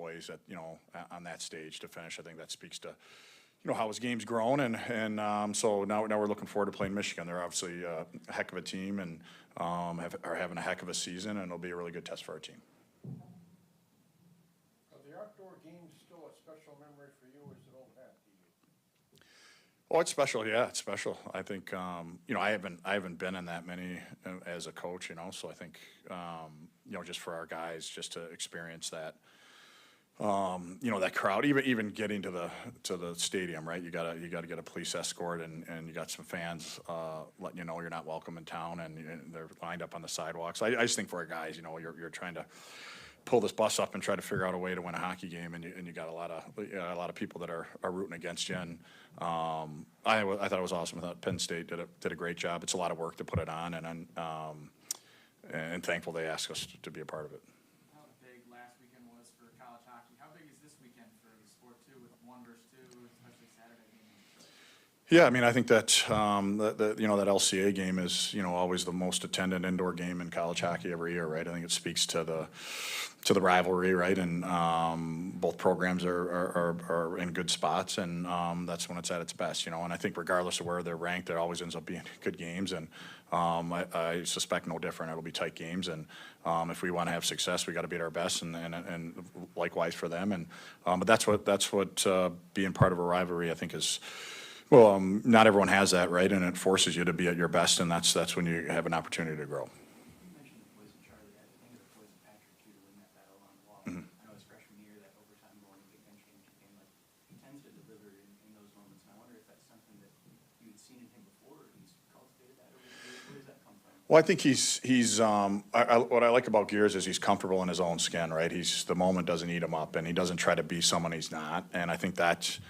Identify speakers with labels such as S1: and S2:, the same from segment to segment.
S1: poised at, on that stage to finish. I think that speaks to, how his game's grown, and so now we're looking forward to playing Michigan. They're obviously a heck of a team and are having a heck of a season, and it'll be a really good test for our team.
S2: Are the outdoor games still a special memory for you, or is it old hat to you?
S1: Oh, it's special. Yeah, it's special. I think I haven't been in that many as a coach. So I think just for our guys, just to experience that. That crowd, even getting to the stadium, right? You gotta get a police escort, and you got some fans letting you know you're not welcome in town, and they're lined up on the sidewalks. I just think for our guys, you're trying to pull this bus up and try to figure out a way to win a hockey game, and you got a lot of people that are rooting against you. And I thought it was awesome. I thought Penn State did a great job. It's a lot of work to put it on, and thankful they asked us to be a part of it.
S3: How big last weekend was for college hockey? How big is this weekend for the sport too, with 1 versus 2, especially Saturday games?
S1: Yeah, I mean, I think that that LCA game is always the most attended indoor game in college hockey every year, right? I think it speaks to the rivalry, right? And both programs are in good spots, and that's when it's at its best, And I think regardless of where they're ranked, there always ends up being good games, and I suspect no different. It'll be tight games, and if we want to have success, we got to be at our best, and likewise for them. And but that's what being part of a rivalry, I think, is. Well, not everyone has that, right? And it forces you to be at your best, and that's when you have an opportunity to grow.
S3: You mentioned the poison Charlie. I think of the poison Patrick too, to win that battle on the wall. I know his freshman year, that overtime goal in the Big Ten championship game, he tends to deliver in those moments. And I wonder if that's something that you had seen in him before, or he's cultivated that over the years. Where does that come from?
S1: Well, I think what I like about Gears is he's comfortable in his own skin, right? The moment doesn't eat him up, and he doesn't try to be someone he's not. And I think that's.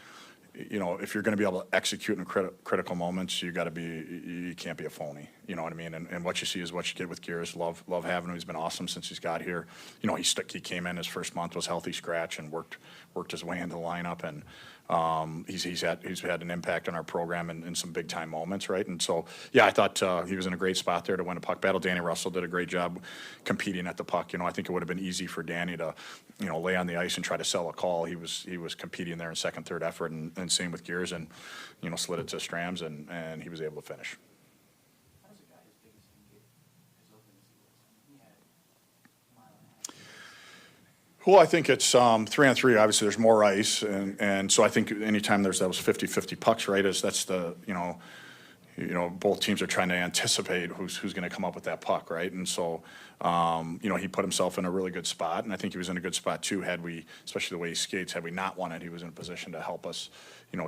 S1: If you're going to be able to execute in critical moments, you can't be a phony. You know what I mean? And what you see is what you get with Gears. Love having him. He's been awesome since he's got here. He came in his first month, was healthy scratch, and worked his way into the lineup. And he's had an impact on our program in some big time moments, right? And so, yeah, I thought he was in a great spot there to win a puck battle. Danny Russell did a great job competing at the puck. I think it would have been easy for Danny to, lay on the ice and try to sell a call. He was competing there in second, third effort, and same with Gears, and slid it to Strams, and he was able to finish.
S3: How does a guy as big as him get as open as he was? He had a mile and a half.
S1: Well, I think it's 3-on-3. Obviously, there's more ice, and so I think anytime there's those 50-50 pucks, right, that's the both teams are trying to anticipate who's going to come up with that puck, right? And so, he put himself in a really good spot, and I think he was in a good spot too. Had we, especially the way he skates, had we not won it, he was in a position to help us,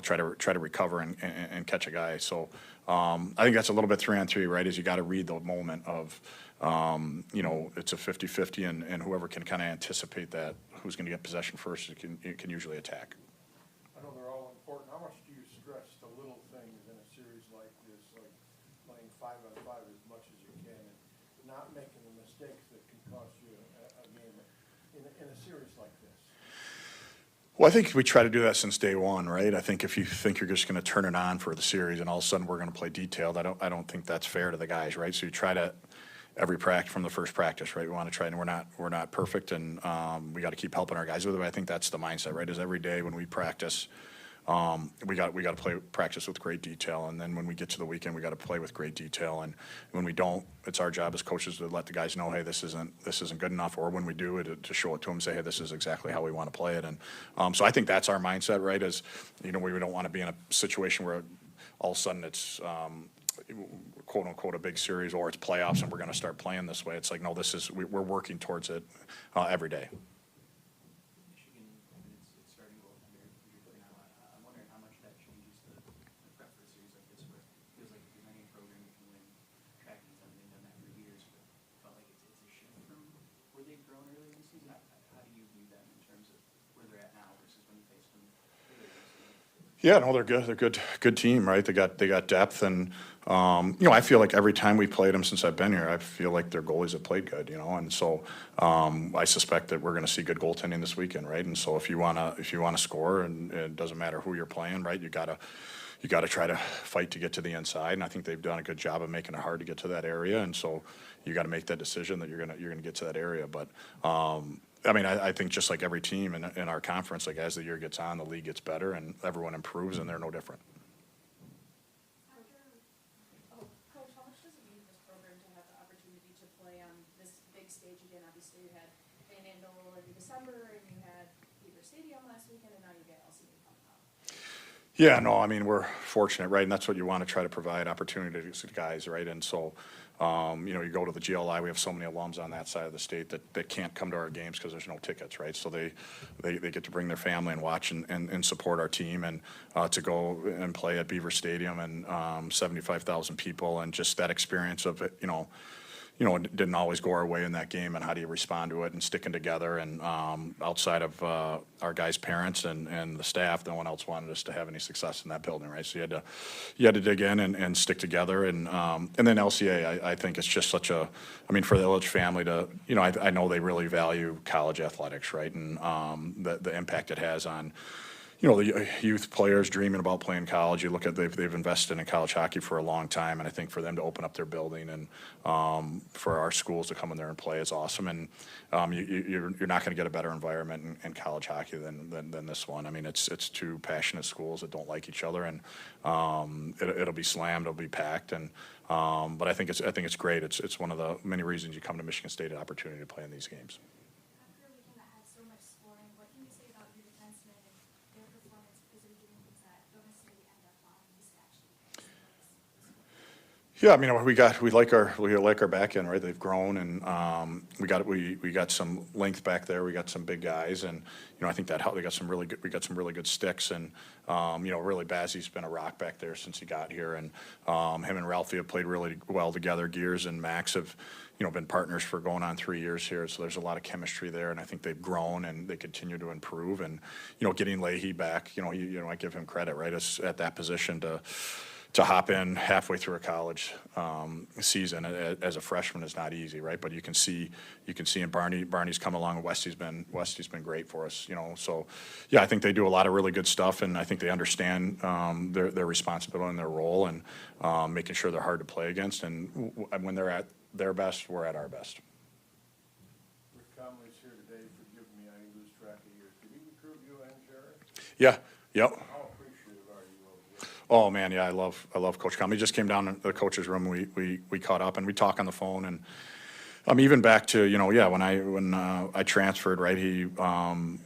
S1: try to recover and catch a guy. So, I think that's a little bit 3-on-3, right? Is you got to read the moment of, it's a 50-50, and whoever can kind of anticipate that, who's going to get possession first, can usually attack.
S2: I know they're all important. How much do you stress the little things in a series like this, like playing 5-on-5 as much as you can, and not making the mistakes that can cost you a game in a series like this?
S1: Well, I think we try to do that since day one, right? I think if you think you're just going to turn it on for the series and all of a sudden we're going to play detailed, I don't think that's fair to the guys, right? So you try to every practice from the first practice, right? We want to try, and we're not perfect, and we got to keep helping our guys with it. But I think that's the mindset, right? Is every day when we practice, we got to practice with great detail, and then when we get to the weekend, we got to play with great detail. And when we don't, it's our job as coaches to let the guys know, hey, this isn't good enough. Or when we do it, to show it to them, say, hey, this is exactly how we want to play it. And so I think that's our mindset, right? Is we don't want to be in a situation where all of a sudden it's quote unquote a big series or it's playoffs and we're going to start playing this way. It's like, no, we're working towards it every day.
S3: Michigan, it's starting goaltender. You're putting out. I'm wondering how much that changes the prep for a series like this, where it feels like if you're any program you can win track meets. They've done that for years, but it felt like it's a shift from where they've grown earlier in the season. How do you view them in terms of where they're at now versus when you faced them earlier in the season?
S1: Yeah, no, they're good. They're good team, right? They got depth, and I feel like every time we played them since I've been here, I feel like their goalies have played good, and so I suspect that we're going to see good goaltending this weekend, right? And so if you wanna score, and it doesn't matter who you're playing, right? You gotta try to fight to get to the inside, and I think they've done a good job of making it hard to get to that area, and so you got to make that decision that you're gonna get to that area, but. I mean, I think just like every team in our conference, like as the year gets on, the league gets better and everyone improves, and they're no different.
S4: Coach, how much does it mean to this program to have the opportunity to play on this big stage again? Obviously, you had Van Andel in December, and you had Beaver Stadium last weekend, and now you get LCA coming up.
S1: Yeah, no, I mean, we're fortunate, right? And that's what you want to try to provide opportunities to guys, right? And so, you go to the GLI, we have so many alums on that side of the state that can't come to our games because there's no tickets, right? So they get to bring their family and watch and support our team, and to go and play at Beaver Stadium and 75,000 people, and just that experience of it, it didn't always go our way in that game, and how do you respond to it, and sticking together. And outside of our guys' parents and the staff, no one else wanted us to have any success in that building, right? So you had to dig in and stick together. And then LCA, I think it's just such a, I mean, for the Illich family to, I know they really value college athletics, right? And the impact it has on, the youth players dreaming about playing college. You look at, they've invested in college hockey for a long time, and I think for them to open up their building and for our schools to come in there and play is awesome. And you're not going to get a better environment in college hockey than this one. I mean, it's two passionate schools that don't like each other, and it'll be slammed, it'll be packed, and but I think it's great. It's one of the many reasons you come to Michigan State, an opportunity to play in these games.
S5: After a weekend that had so much scoring, what can you say about your defensemen and their performance, because they're doing things that don't necessarily end up on the stat sheet?
S1: Yeah, I mean, we like our back end, right? They've grown, and we got some length back there. We got some big guys, and I think that helped. We got some really good sticks, and really Bazzy's been a rock back there since he got here, and him and Ralphie have played really well together. Gears and Max have been partners for going on 3 years here, so there's a lot of chemistry there, and I think they've grown and they continue to improve. And getting Leahy back, I give him credit, right? It's at that position to hop in halfway through a college season as a freshman is not easy, right? But you can see in Barney's come along, and Westy's been great for us, So yeah, I think they do a lot of really good stuff, and I think they understand their responsibility and their role, and making sure they're hard to play against. And when they're at their best, we're at our best.
S2: Rick Conley's here today. Forgive me, I lose track of years. Did he recruit you and Jared?
S1: Yeah. Yep.
S2: How appreciative are you of it?
S1: Oh man, yeah, I love Coach Conley. He just came down to the coach's room. We caught up and we talk on the phone, and even back to when I transferred, right? He brought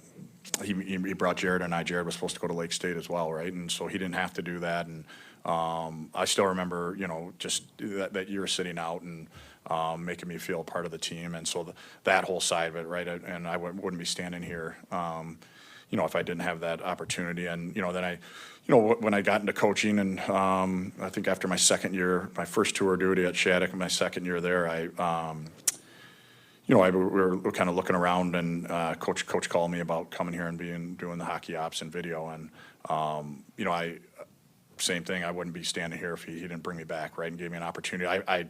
S1: Jared and I. Jared was supposed to go to Lake State as well, right? And so he didn't have to do that. And I still remember, just that year sitting out and making me feel part of the team, and so that whole side of it, right? And I wouldn't be standing here, if I didn't have that opportunity. And then I, when I got into coaching, and I think after my second year, my first tour duty at Shattuck, my second year there, we were kind of looking around, and coach called me about coming here and doing the hockey ops and video, and same thing. I wouldn't be standing here if he didn't bring me back, right, and gave me an opportunity. I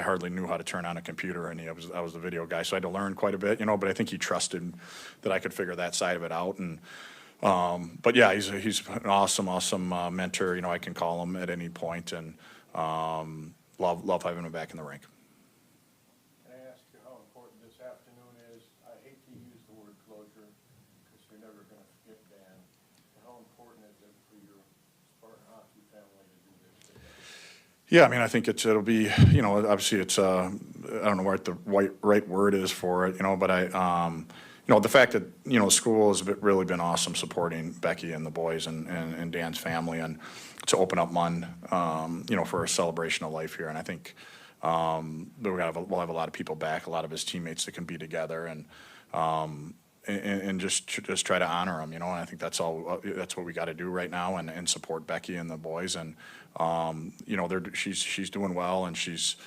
S1: hardly knew how to turn on a computer, and I was the video guy, so I had to learn quite a bit, But I think he trusted that I could figure that side of it out, and but yeah, he's an awesome mentor. I can call him at any point, and love having him back in the rink.
S2: Can I ask you how important this afternoon is? I hate to use the word closure because you're never going to forget Dan. But how important is it for your Spartan hockey family to do this today?
S1: Yeah, I mean, I think it'll be, obviously it's, I don't know what the right word is for it, but the fact that, the school has really been awesome supporting Becky and the boys and Dan's family, and to open up MUN, for a celebration of life here. And I think we'll have a lot of people back, a lot of his teammates that can be together, and just try to honor him, and I think that's what we got to do right now, and support Becky and the boys. And she's doing well, and she's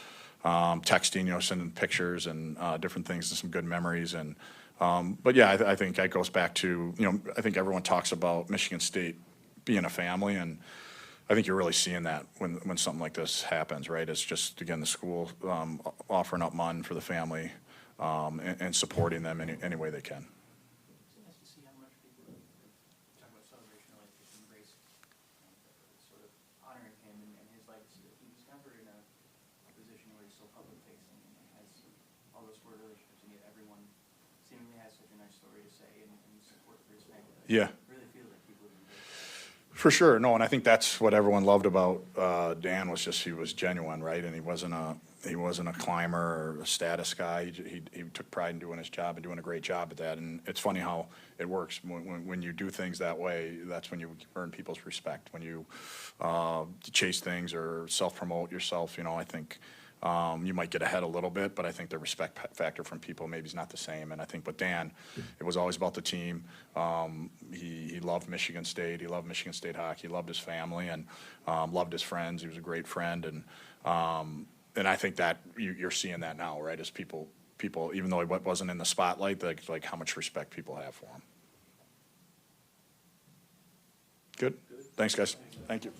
S1: texting, sending pictures and different things and some good memories. And but yeah, I think that goes back to, I think everyone talks about Michigan State being a family, and I think you're really seeing that when something like this happens, right? It's just, again, the school offering up MUN for the family, and supporting them any way they can.
S3: It's nice to see how much people talk about celebration, like just embrace sort of honoring him and his legacy. He was never in a position where he's so public facing and has all those sort of relationships, and yet everyone seemingly has such a nice story to say and support for his family.
S1: Yeah.
S3: It really feels like people have embraced it.
S1: For sure, no, and I think that's what everyone loved about Dan was just he was genuine, right? And he wasn't a climber or a status guy. He took pride in doing his job and doing a great job at that. And it's funny how it works when you do things that way. That's when you earn people's respect. When you chase things or self-promote yourself, you know, I think you might get ahead a little bit, but I think the respect factor from people maybe is not the same. And I think with Dan, it was always about the team. He loved Michigan State. He loved Michigan State hockey. He loved his family and loved his friends. He was a great friend. And I think that you're seeing that now, right? As people, even though he wasn't in the spotlight, like how much respect people have for him. Good. Thanks, guys. Thank you.